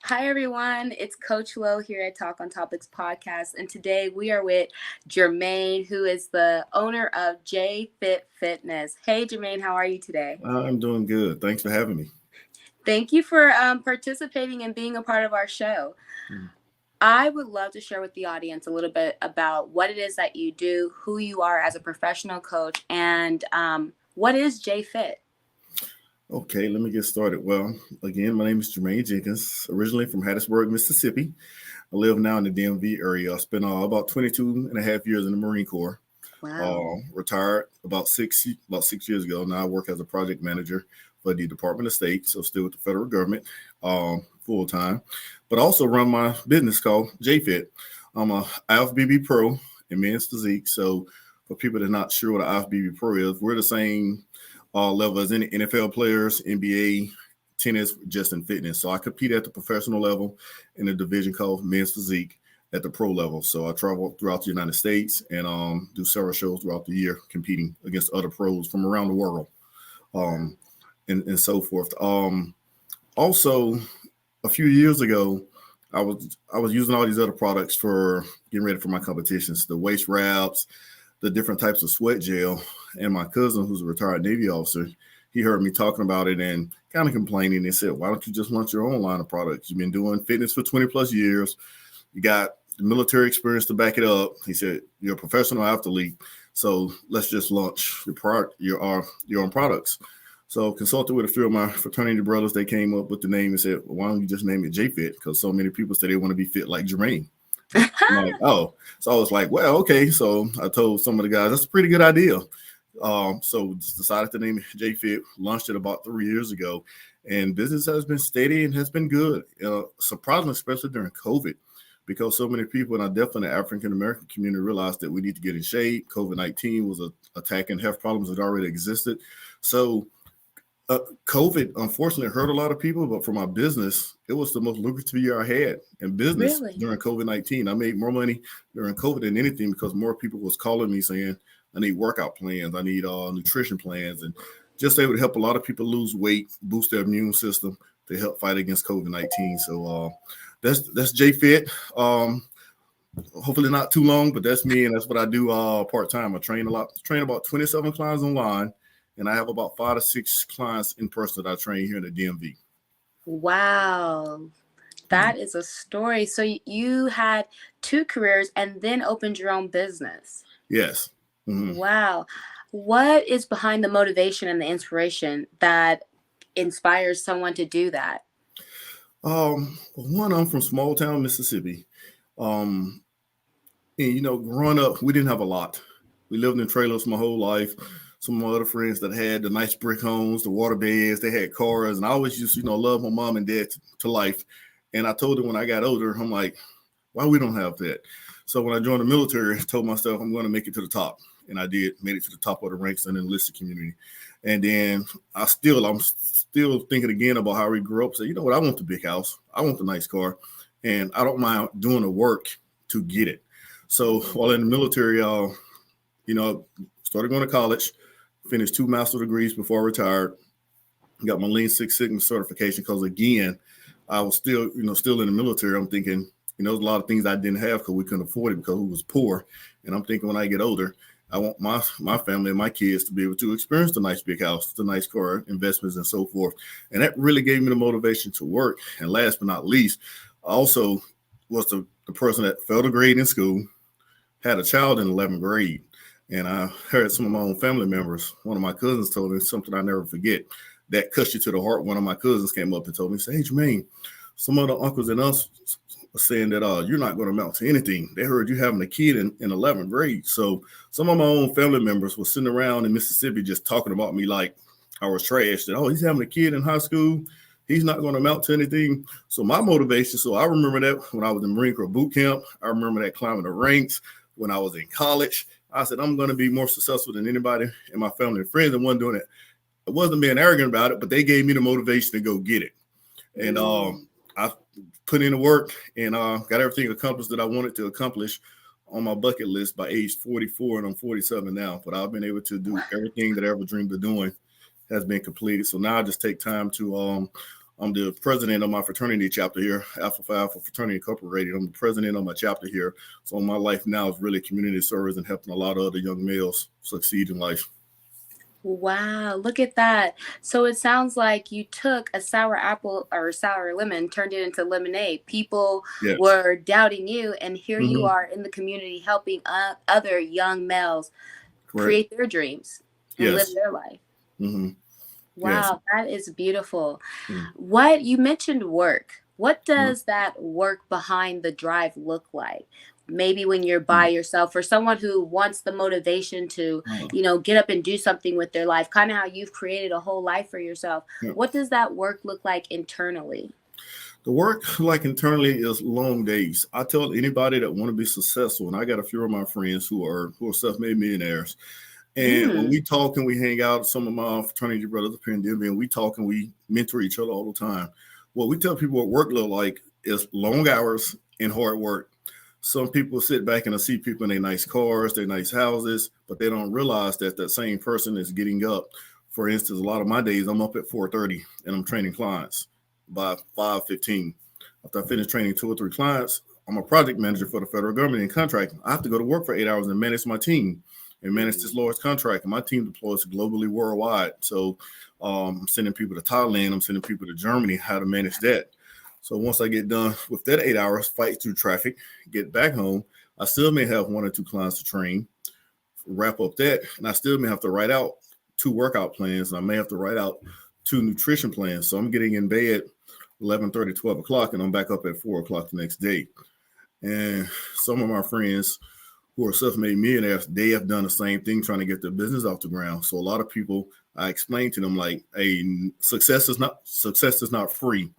Hi, everyone. It's Coach Lowe here at Talk on Topics podcast. And today we are with Jermaine, who is the owner of J Fit Fitness. Hey, Jermaine, how are you today? I'm doing good. Thanks for having me. Thank you for participating and being a part of our show. Mm. I would love to share with the audience a little bit about what it is that you do, who you are as a professional coach, and what is J Fit? Okay, let me get started. Well, again, my name is Jermaine Jenkins, originally from Hattiesburg, Mississippi. I live now in the DMV area. I spent about 22 and a half years in the Marine Corps. Wow. Retired about six years ago. Now I work as a project manager for the Department of State, so still with the federal government, full time. But I also run my business called JFit. I'm a Ifbb Pro in men's physique. So for people that are not sure what an Ifbb Pro is, we're the same level as any NFL players, NBA, tennis, just in fitness. So I compete at the professional level in a division called men's physique at the pro level. So I travel throughout the United States and do several shows throughout the year competing against other pros from around the world, um, and so forth. Also, a few years ago, I was using all these other products for getting ready for my competitions, the waist wraps, the different types of sweat gel. And my cousin, who's a retired Navy officer, he heard me talking about it and kind of complaining and said, "Why don't you just launch your own line of products? You've been doing fitness for 20 plus years. You got the military experience to back it up." He said, "You're a professional athlete, so let's just launch your product, your own products." So consulted with a few of my fraternity brothers. They came up with the name and said, well, "Why don't you just name it JFit?" Because so many people say they want to be fit like Jermaine. I'm like, oh, so I was like, well, okay. So I told some of the guys that's a pretty good idea. So just decided to name it JFit. Launched it about 3 years ago, and business has been steady and has been good. Surprisingly, especially during COVID, because so many people, and I definitely the African American community, realized that we need to get in shape. COVID-19 was attacking health problems that already existed. So COVID unfortunately hurt a lot of people, but for my business, it was the most lucrative year I had in business Really? during COVID-19. I made more money during COVID than anything because more people was calling me saying, "I need workout plans, I need nutrition plans," and just able to help a lot of people lose weight, boost their immune system to help fight against COVID-19. So that's JFit. Hopefully not too long, but that's me, and that's what I do part time. I train a lot, train about 27 clients online, and I have about 5 to 6 clients in person that I train here in the DMV. Wow. Mhm. That is a story. So you had two careers and then opened your own business. Yes. Hmm. Wow. What is behind the motivation and the inspiration that inspires someone to do that? One, I'm from small town Mississippi. Um, and growing up, we didn't have a lot. We lived in trailers my whole life. Some of my other friends that had the nice brick homes, the water beds, they had cars, and I always used to, love my mom and dad to life. And I told them when I got older, I'm like, why we don't have that? So when I joined the military, I told myself I'm going to make it to the top, and I did. Made it to the top of the ranks in the enlisted community. And then I'm still thinking again about how we grew up. So you know what? I want the big house. I want the nice car, and I don't mind doing the work to get it. So while in the military, you know, started going to college, finished 2 master's degrees before I retired, got my Lean Six Sigma certification because again, I was still, still in the military. I'm thinking, there's a lot of things I didn't have because we couldn't afford it because we was poor. And I'm thinking when I get older, I want my family and my kids to be able to experience the nice big house, the nice car, investments, and so forth. And that really gave me the motivation to work. And last but not least, I also was the person that failed a grade in school, had a child in 11th grade. And I heard some of my own family members, one of my cousins told me something I never forget that cuts you to the heart. One of my cousins came up and told me, say, "Hey, Jermaine, some other uncles and us are saying that you're not going to amount to anything. They heard you having a kid in 11th grade." So some of my own family members were sitting around in Mississippi just talking about me like I was trash. That, oh, he's having a kid in high school. He's not going to amount to anything. So my motivation, so I remember that when I was in Marine Corps boot camp. I remember that climbing the ranks when I was in college. I said, I'm going to be more successful than anybody in my family and friends. And one doing it. I wasn't being arrogant about it, but they gave me the motivation to go get it. And Mm. I put in the work and got everything accomplished that I wanted to accomplish on my bucket list by age 44, and I'm 47 now. But I've been able to do everything that I ever dreamed of doing has been completed. So now I just take time to I'm the president of my fraternity chapter here, Alpha Phi Alpha Fraternity Incorporated. I'm the president of my chapter here. So my life now is really community service and helping a lot of other young males succeed in life. Wow, look at that. So it sounds like you took a sour apple or sour lemon, turned it into lemonade. People Yes. were doubting you, and here you Mm-hmm. are in the community helping other young males Correct. create their dreams and live Yes. their life. Mm-hmm. Yes. Wow, that is beautiful. Mm-hmm. What you mentioned work. What Mm-hmm. does that work behind the drive look like? Maybe when you're by yourself, for someone who wants the motivation to, get up and do something with their life, kind of how you've created a whole life for yourself. Yeah. What does that work look like internally? The work, like internally, is long days. I tell anybody that want to be successful, and I got a few of my friends who are self-made millionaires. And when Mm, we talk and we hang out, some of my fraternity brothers up here in Denver, and we talk and we mentor each other all the time. What we tell people what work look like is long hours and hard work. Some people sit back and see people in their nice cars, their nice houses, but they don't realize that that same person is getting up. For instance, a lot of my days, I'm up at 4:30 and I'm training clients by 5:15. After I finish training 2 or 3 clients, I'm a project manager for the federal government in contract. I have to go to work for 8 hours and manage my team and manage this mm, large contract. And my team deploys globally worldwide. So I'm sending people to Thailand. I'm sending people to Germany, how to manage that. So once I get done with that 8 hours, fight through traffic, get back home, I still may have 1 or 2 clients to train, wrap up that, and I still may have to write out 2 workout plans, and I may have to write out 2 nutrition plans. So I'm getting in bed 11:30, 12 o'clock, and I'm back up at 4 o'clock the next day. And some of my friends who are self-made millionaires, they have done the same thing trying to get their business off the ground. So a lot of people, I explain to them like, hey, success is not free.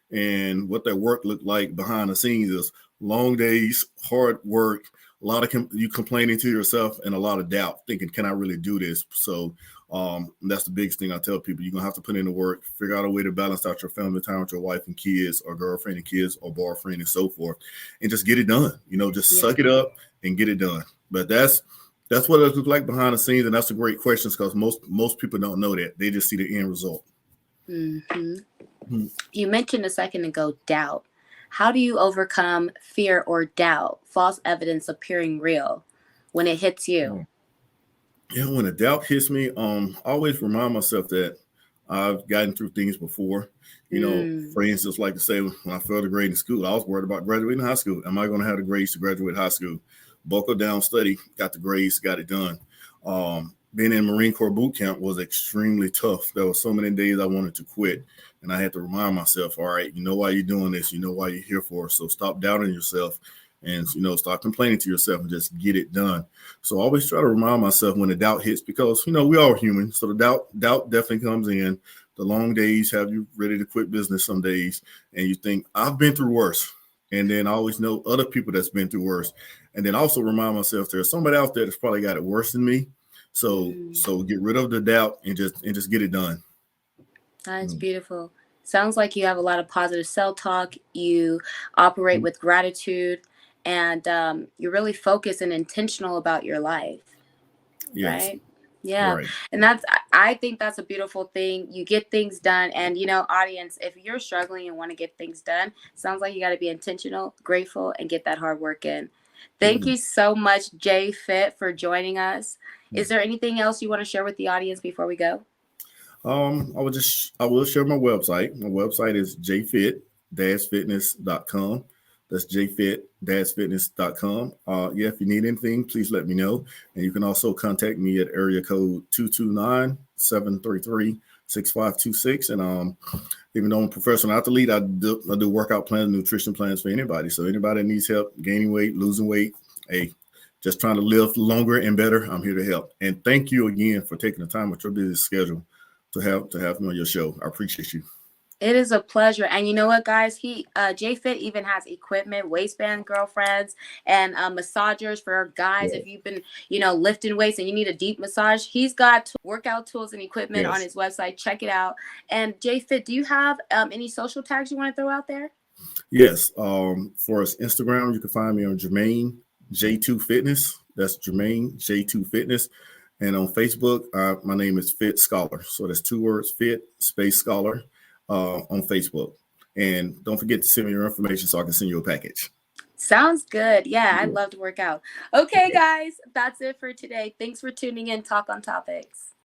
And what that work looked like behind the scenes is long days, hard work, a lot of you complaining to yourself, and a lot of doubt, thinking, can I really do this? So that's the biggest thing I tell people. You're going to have to put in the work, figure out a way to balance out your family time with your wife and kids or girlfriend and kids or boyfriend and so forth, and just get it done. Just yeah. suck it up and get it done. But that's what it looks like behind the scenes, and that's a great question because most people don't know that. They just see the end result. Mm-hmm. You mentioned a second ago doubt. How do you overcome fear or doubt, false evidence appearing real when it hits you? Yeah, when a doubt hits me, I always remind myself that I've gotten through things before. Mm, For instance, like to say, when I failed a grade in school, I was worried about graduating high school. Am I going to have the grades to graduate high school? Buckle down, study, got the grades, got it done. Being in Marine Corps boot camp was extremely tough. There were so many days I wanted to quit, and I had to remind myself, all right, you know why you're doing this, you know why you're here for, so stop doubting yourself and stop complaining to yourself and just get it done. So I always try to remind myself when the doubt hits, because we are human. So the doubt definitely comes in. The long days have you ready to quit business some days, and you think, I've been through worse. And then I always know other people that's been through worse. And then also remind myself there's somebody out there that's probably got it worse than me. So mm. get rid of the doubt and just get it done. That's beautiful. Sounds like you have a lot of positive self-talk. You operate with gratitude, and you're really focused and intentional about your life, Yes. right? Yeah. Right. And I think that's a beautiful thing. You get things done. And, audience, if you're struggling and want to get things done, sounds like you got to be intentional, grateful, and get that hard work in. Thank you so much, Jay Fit, for joining us. Is there anything else you want to share with the audience before we go? I will share my website. My website is jfit-fitness.com. That's jfit-fitness.com. Yeah, if you need anything, please let me know. And you can also contact me at area code 229-733-6526. And even though I'm a professional athlete, I do workout plans, nutrition plans for anybody. So anybody that needs help gaining weight, losing weight, hey, just trying to live longer and better, I'm here to help. And thank you again for taking the time with your busy schedule to have me on your show. I appreciate you. It is a pleasure. And you know what, guys? J Fit even has equipment, waistband girlfriends, and massagers for guys. Yeah. If you've been, lifting weights and you need a deep massage, he's got workout tools and equipment on Yes. his website. Check it out. And J Fit, do you have any social tags you want to throw out there? Yes. For us Instagram, you can find me on Jermaine J2 Fitness. That's Jermaine J2 Fitness. And on Facebook, my name is Fit Scholar. So that's 2 words, Fit Space Scholar. on Facebook. And don't forget to send me your information so I can send you a package. Sounds good. Yeah, I'd love to work out. Okay, guys, that's it for today. Thanks for tuning in. Talk on Topics.